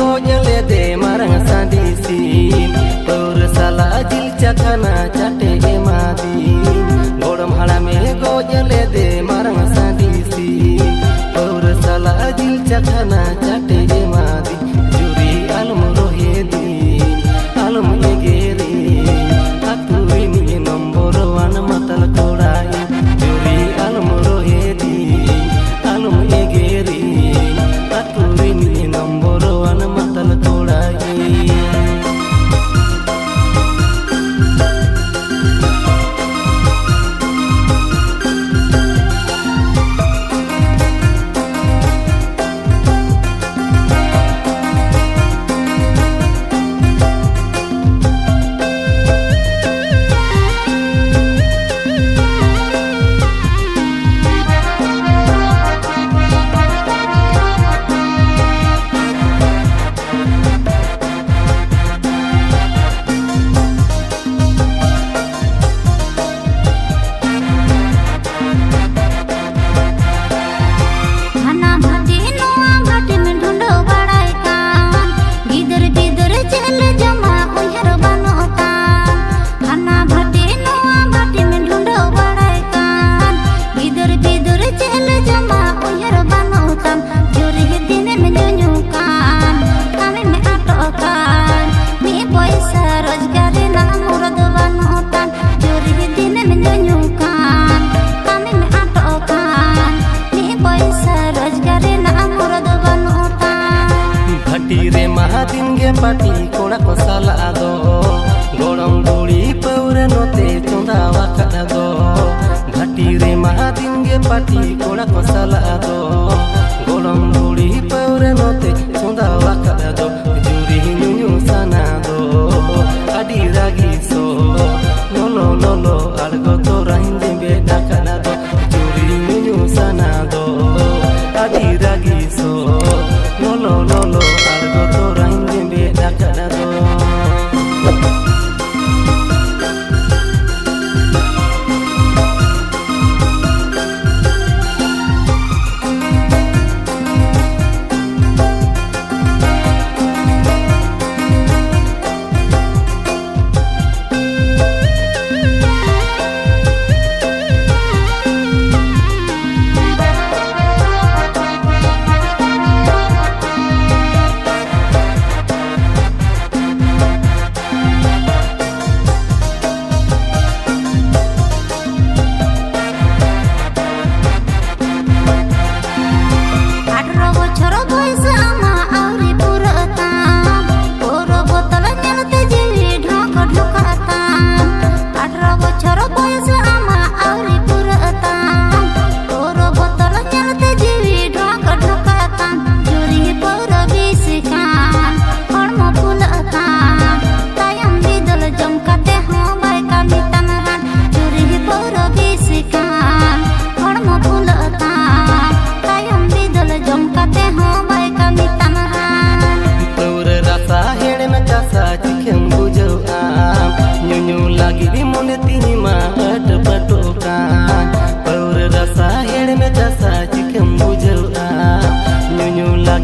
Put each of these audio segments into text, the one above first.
gojale de marang sandisi pur sala jil chakana chate emadi godam halame gojale de marang sandisi pur sala jil chakana chate emadi juri alum rohedi alum egeri aturi ni number 1 matal kodai juri alum rohedi alum egeri aturi ni number 1 matal kodai Tire mahatin ge pati koda ko sala ado godam duri paure note chonda wakada do bhatire mahatin ge pati koda ko sala ado godam duri paure note chonda wakada do juri nyunyu sana do adi ragi so lolo lolo algo to rahinde be dakana do juri nyunyu sana do adi ragi so lolo lolo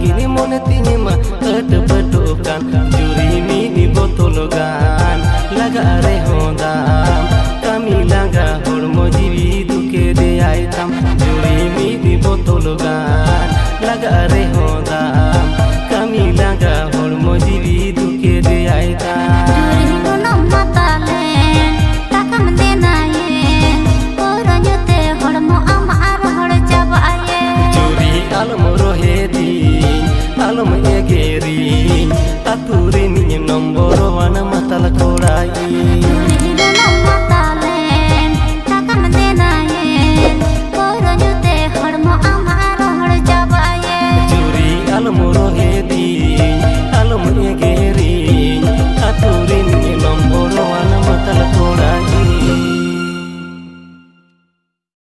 Gini mon tini ma at batukan juri mi di botologan laga re honda kami laga hormo jivi duke de aitam juri mi di botologan laga re honda kami laga hormo jivi duke de aitam juri kono matale takam denaye oranyote hormo amar hor jabaye juri alum rohedi alum egeri aturi ni number 1 matal kodai